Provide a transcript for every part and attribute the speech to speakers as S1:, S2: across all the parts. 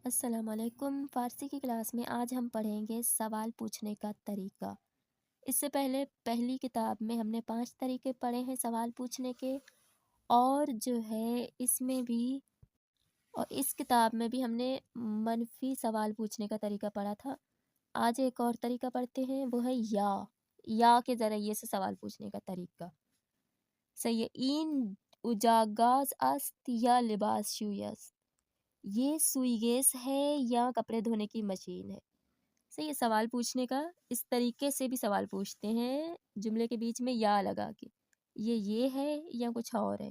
S1: السلام علیکم۔ فارسی کی کلاس میں آج ہم پڑھیں گے سوال پوچھنے کا طریقہ۔ اس سے پہلے پہلی کتاب میں ہم نے 5 طریقے پڑھے ہیں سوال پوچھنے کے، اور جو ہے اس کتاب میں بھی ہم نے منفی سوال پوچھنے کا طریقہ پڑھا تھا۔ آج ایک اور طریقہ پڑھتے ہیں، وہ ہے یا کے ذریعے سے سوال پوچھنے کا طریقہ۔ صحیح ہے۔ این اجاگاز است یا لباس شویست، یہ سوئی گیس ہے یا کپڑے دھونے کی مشین ہے۔ صحیح ہے۔ سوال پوچھنے کا اس طریقے سے بھی سوال پوچھتے ہیں، جملے کے بیچ میں یا لگا کے، یہ ہے یا کچھ اور ہے۔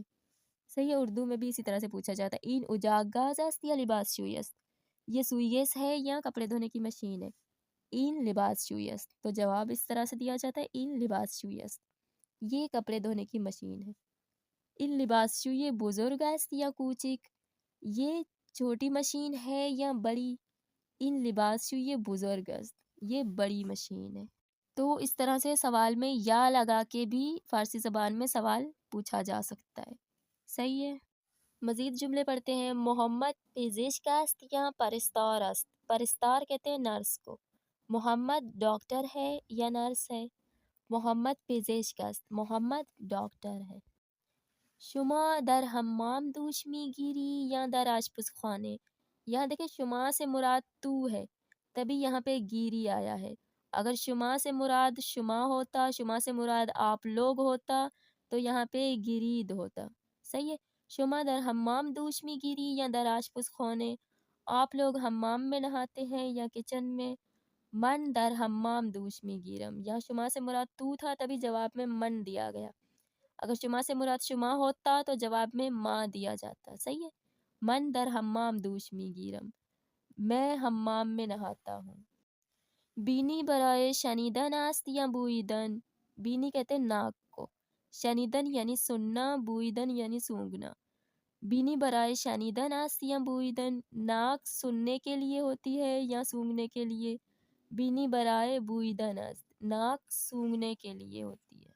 S1: صحیح ہے۔ اردو میں بھی اسی طرح سے پوچھا جاتا ہے، این اجاگاز است یا لباس شویست، یہ سوئی گیس ہے یا کپڑے دھونے کی مشین ہے۔ این لباس شویست، تو جواب اس طرح سے دیا جاتا ہے، این لباس شویست، یہ کپڑے دھونے کی مشین ہے۔ این لباس شوی بزرگ است یا کوچک، یہ چھوٹی مشین ہے یا بڑی۔ ان لباس شوی بزرگ است، یہ بڑی مشین ہے۔ تو اس طرح سے سوال میں یا لگا کے بھی فارسی زبان میں سوال پوچھا جا سکتا ہے۔ صحیح ہے۔ مزید جملے پڑھتے ہیں، محمد پزشک است یا پرستار است، پرستار کہتے ہیں نرس کو، محمد ڈاکٹر ہے یا نرس ہے۔ محمد پزشک است، محمد ڈاکٹر ہے۔ شما در حمام دوش میگیری یا در آشپزخانے، یہاں دیکھیں شما سے مراد تو ہے، تبھی یہاں پہ گیری آیا ہے۔ اگر شما سے مراد شما ہوتا، شما سے مراد آپ لوگ ہوتا، تو یہاں پہ گیرید ہوتا۔ صحیح ہے۔ شما در حمام دوش میگیری یا در آشپزخانے، آپ لوگ حمام میں نہاتے ہیں یا کچن میں۔ من در حمام دوش میگیرم، یہاں شما سے مراد تو تھا، تبھی جواب میں من دیا گیا۔ اگر شما سے مراد شما ہوتا تو جواب میں ما دیا جاتا۔ صحیح ہے۔ من در حمام دوش میگیرم، میں حمام میں نہاتا ہوں۔ بینی برائے شنیدن است یا بوئیدن، بینی کہتے ہیں ناک کو، شنیدن یعنی سننا، بوئیدن یعنی سونگھنا۔ بینی برائے شنیدن است یا بوئیدن، ناک سننے کے لیے ہوتی ہے یا سونگھنے کے لیے۔ بینی برائے بوئیدن است، ناک سونگھنے کے لیے ہوتی ہے۔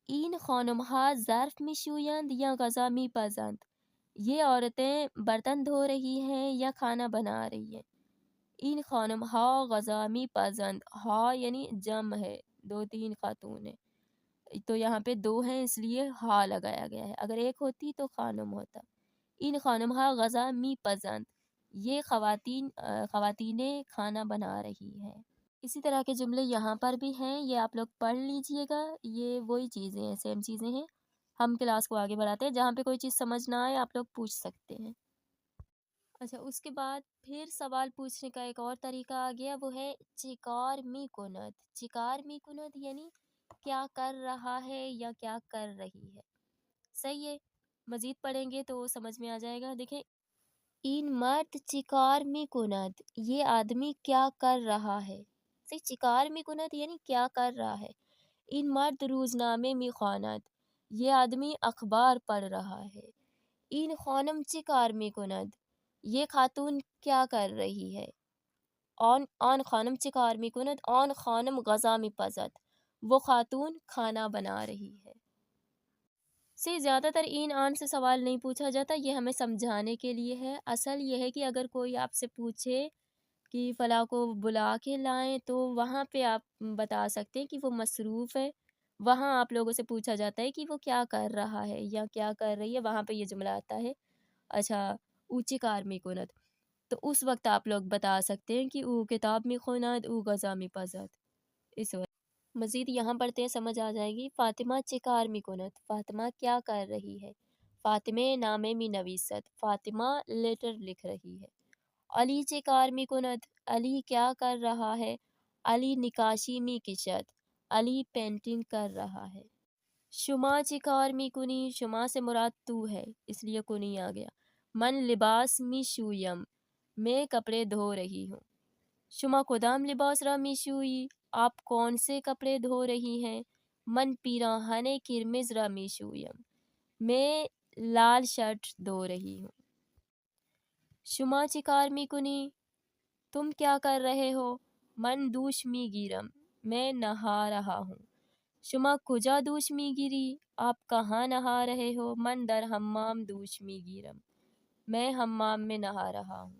S1: این خانم‌ها ظرف می‌شویند یا غذا می‌پزند، یہ عورتیں برتن دھو رہی ہیں یا کھانا بنا رہی ہیں۔ این خانم‌ها غذا می‌پزند، ہا یعنی جمع ہے، 2-3 خاتون ہیں، تو یہاں پہ 2 ہیں اس لیے ہا لگایا گیا ہے، اگر ایک ہوتی تو خانم ہوتا۔ این خانم‌ها غذا می‌پزند، یہ خواتینیں کھانا بنا رہی ہیں۔ اسی طرح کے جملے یہاں پر بھی ہیں، یہ آپ لوگ پڑھ لیجئے گا، یہ وہی چیزیں ہیں، سیم چیزیں ہیں۔ ہم کلاس کو آگے بڑھاتے ہیں، جہاں پہ کوئی چیز سمجھ نہ آئے آپ لوگ پوچھ سکتے ہیں۔ اچھا، اس کے بعد پھر سوال پوچھنے کا ایک اور طریقہ آ گیا، وہ ہے چیکار می کند۔ چیکار می کند یعنی کیا کر رہا ہے یا کیا کر رہی ہے۔ صحیح ہے۔ مزید پڑھیں گے تو سمجھ میں آ جائے گا۔ دیکھیں، این مرد چیکار می کند، یہ آدمی کیا کر رہا ہے۔ صحیح، چیکار می کند یعنی کیا کر رہا ہے۔ این مرد روزنامه می خواند، یہ آدمی اخبار پڑھ رہا ہے۔ این خانم چیکار می کند، یہ خاتون کیا کر رہی ہے۔ آن خانم چیکار می کند، آن خانم غذا می پزد، وہ خاتون کھانا بنا رہی ہے۔ سے زیادہ تر این آن سے سوال نہیں پوچھا جاتا، یہ ہمیں سمجھانے کے لیے ہے۔ اصل یہ ہے کہ اگر کوئی آپ سے پوچھے کہ فلاں کو بلا کے لائیں، تو وہاں پہ آپ بتا سکتے ہیں کہ وہ مصروف ہے۔ وہاں آپ لوگوں سے پوچھا جاتا ہے کہ وہ کیا کر رہا ہے یا کیا کر رہی ہے، وہاں پہ یہ جملہ آتا ہے، اچھا او چیکار می کند، تو اس وقت آپ لوگ بتا سکتے ہیں کہ او کتاب می خوند، او غذا می پزد، اس وقت۔ مزید یہاں پڑھتے ہیں، سمجھ آ جائے گی۔ فاطمہ چیکار می کند، فاطمہ کیا کر رہی ہے۔ فاطمہ نامه می نویسد، فاطمہ لیٹر لکھ رہی ہے۔ علی چیکار می کند، علی کیا کر رہا ہے۔ علی نقاشی می کشد، علی پینٹنگ کر رہا ہے۔ شما چیکار می کنی، شما سے مراد تو ہے، اس لیے کنی آ گیا۔ من لباس می شویم، میں کپڑے دھو رہی ہوں۔ شما کدام لباس را می شوئی، آپ کون سے کپڑے دھو رہی ہیں۔ من پیراہن کرمز را می شویم، میں لال شرٹ دھو رہی ہوں۔ شما چیکار می کنی، تم کیا کر رہے ہو۔ من دوش می گیرم، میں نہا رہا ہوں۔ شما کجا دوش می گیری، آپ کہاں نہا رہے ہو۔ من در حمام دوش می گیرم، میں حمام میں نہا رہا ہوں۔